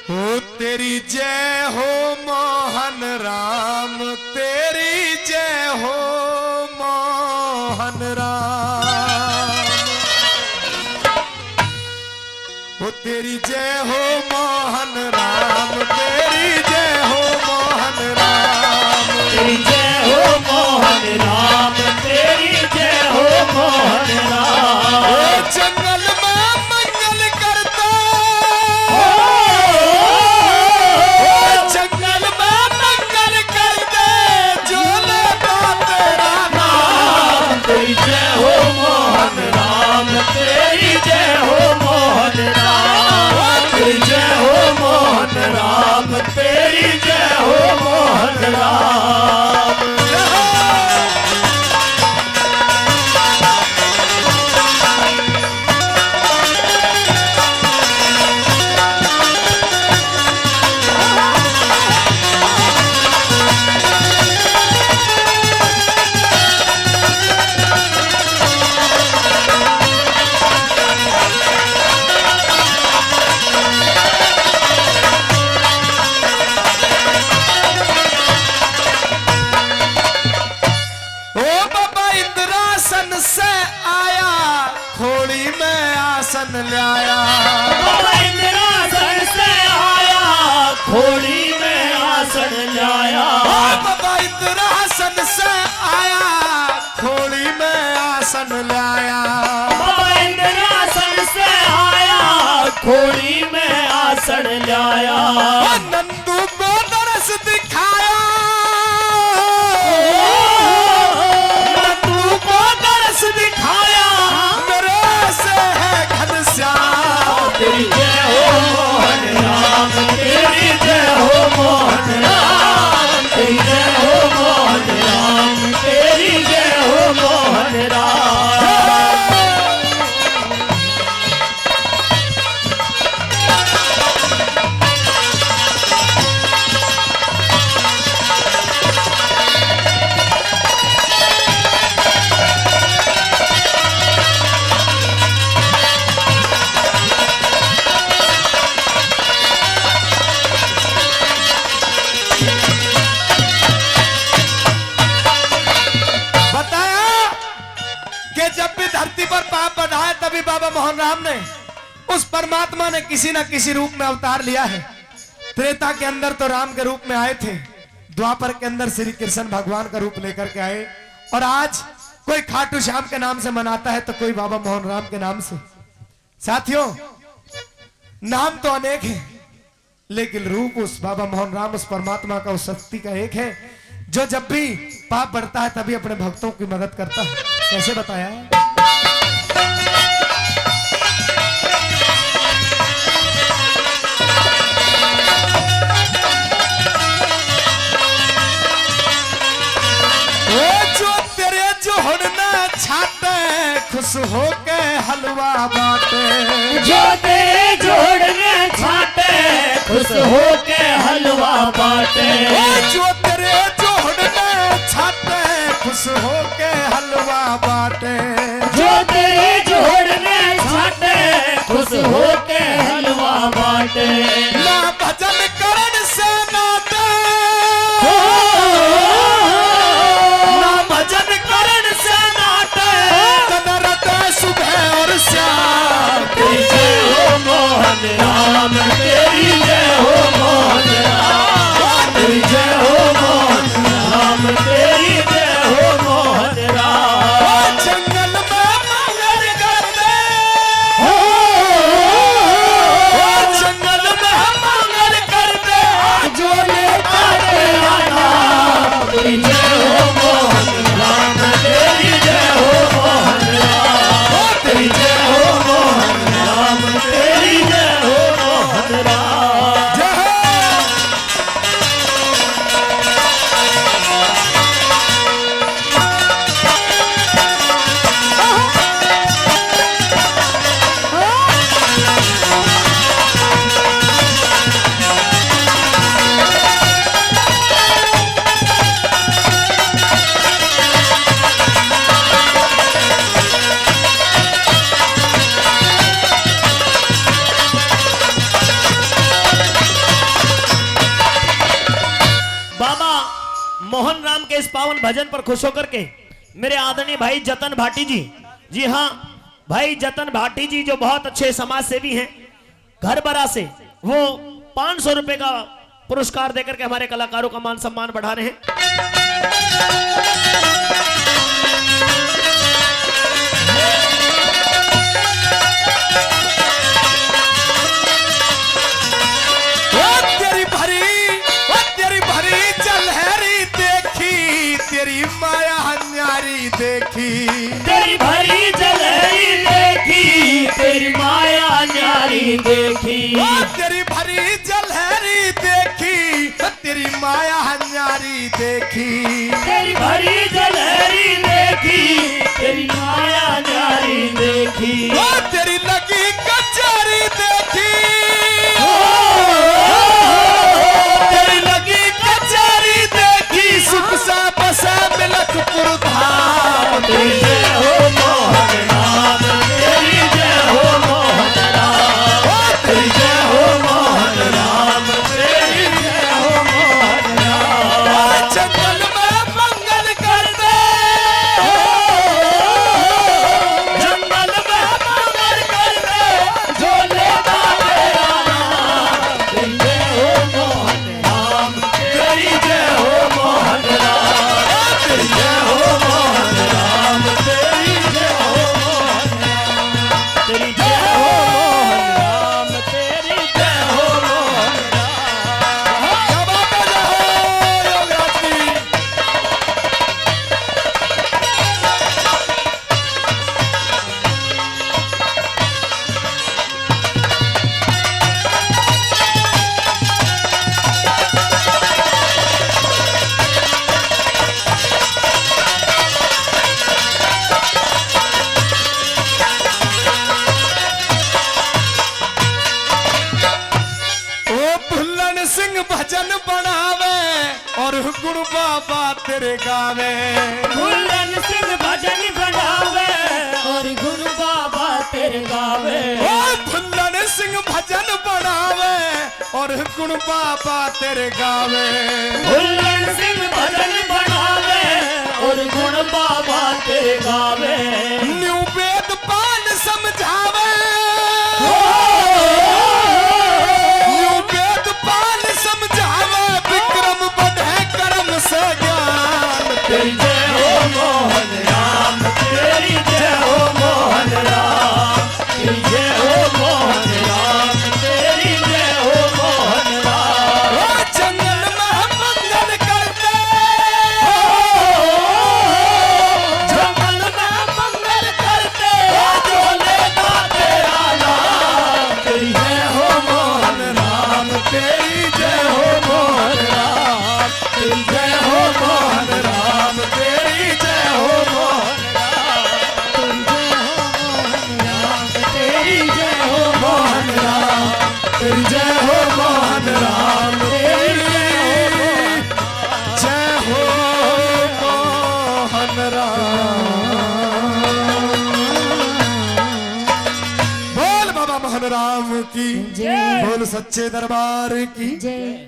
हो तेरी जय हो मोहन राम, तेरी जय हो मोहन राम। हो तेरी जय हो मोहन राम, तेरी जय हो मोहन राम, तेरी जय हो मोहन राम, तेरी जय हो मोहन राम। ओ जंगल में मंगल करता, ओ जंगल में मंगल करते जो लेता तेरा नाम। तेरी जय हो मोहन राम, तेरी जय हो मोहन राम। तेरी जय हो मोहन राम, तेरी जय हो मोहन राम। से आया खोड़ी में आसन लाया, बाबा इंद्रासन से आया खोड़ी में आसन लाया। बाबा इंद्रासन से आया खोड़ी में आसन लाया, बाबा इंद्रासन से आया खोड़ी में आसन लाया। नंदू को दरस दिखाया, दिखाया मेरे से है घनश्याम। तेरी जय हो मोहन राम, तेरी जय हो मोहन राम। तेरी जय हो मोहन राम, तेरी जय हो मोहन राम। जब भी धरती पर पाप बढ़ाए तभी बाबा मोहन राम ने उस परमात्मा ने किसी न किसी रूप में अवतार लिया है। त्रेता के अंदर तो राम के रूप में आए थे, द्वापर के अंदर श्री कृष्ण भगवान का रूप लेकर के आए, और आज कोई खाटू श्याम के नाम से मनाता है तो कोई बाबा मोहन राम के नाम से। साथियों, नाम तो अनेक है लेकिन रूप उस बाबा मोहन राम, उस परमात्मा का, उस शक्ति का एक है जो जब भी पाप बढ़ता है तभी अपने भक्तों की मदद करता है। कैसे बताया? वो जो तेरे जोड़ना छाते खुश होके हलवा बाटे, जो तेरे जोड़ने छाते खुश होके हलवा बाटे। जो तेरे जोड़ने छाते खुश होके हलवा बाटे, जो तेरे जोड़ने छाते खुश होके हलवा बाटे। ना भजन करण से नाते, ना भजन करण से नाते, कदरते सुबह और शाम। तेरी जय हो मोहन राम, तेरी जय हो मोहन राम। तेरी जय हो मोहन राम, तेरी जय हो मोहन राम। जंगल में मंगल करते, जंगल में मंगल करते जो लेता तेरा नाम। तेरी जय हो मोहन राम, तेरी जय हो मोहन राम। तेरी जय हो मोहन राम, तेरी जय हो मोहन राम। मोहन राम के इस पावन भजन पर खुश होकर के मेरे आदरणीय भाई जतन भाटी जी हाँ भाई जतन भाटी जी जो बहुत अच्छे समाज सेवी हैं, घर बरा से वो 500 रुपए का पुरस्कार देकर के हमारे कलाकारों का मान सम्मान बढ़ा रहे हैं। तेरी माया न्यारी देखी, तेरी भरी जलहरी देखी, तेरी माया न्यारी देखी, तेरी भरी जलहरी देखी, तेरी माया न्यारी देखी, तेरी भरी जलहरी देखी, तेरी माया न्यारी देखी, तेरी लगी कचहरी देखी, तेरी लगी कचहरी देखी, सुख सा बसा मिलकपुर धाम। तेरी जय हो मोहन राम, तेरी जय हो मोहन राम, तेरी जय हो मोहन राम, तेरी जय हो मोहन राम। जंगल में मंगल करते, जंगल में मंगल करते, झोले बाबे राम, तेरी जय हो मोहन राम, तेरी जय हो मोहन राम, तेरी जय हो मोहन राम, तेरी जय हो मोहन राम, तेरी जय हो मोहन राम, तेरी जय हो मोहन राम। क्या बात है, जय हो योगराज जी। ओ भुल्लन सिंह भजन बनावे और गुण बाबा तेरे गावे, भुल्लन सिंह भजन बनावे और गुण बाबा तेरे गावे, ओ भुल्लन सिंह भजन बनावे और गुण बाबा तेरे गावे, भुल्लन सिंह भजन बनावे और गुण बाबा तेरे गावे, न्यू वेद पान समझावे, न्यू वेद पान समझावे, विक्रम बढ़े कर्म से ज्ञान। तेरी जय हो मोहन राम, तेरी जय हो मोहन राम, तेरी जय हो मोहन राम, तेरी जय हो मोहन राम। ओ जंगल में मंगल करते, जंगल में मंगल करते, झोले बाबे राम, तेरी जय हो मोहन राम, तेरी जय हो मोहन राम, तेरी जय हो मोहन राम, तेरी जय हो मोहन राम, तेरी जय हो मोहन राम, तेरी जय हो मोहन राम, तेरी जय हो मोहन जय हो मोहन राम। राम। बोल बाबा मोहन राम की, जय। बोल सच्चे दरबार की। जय।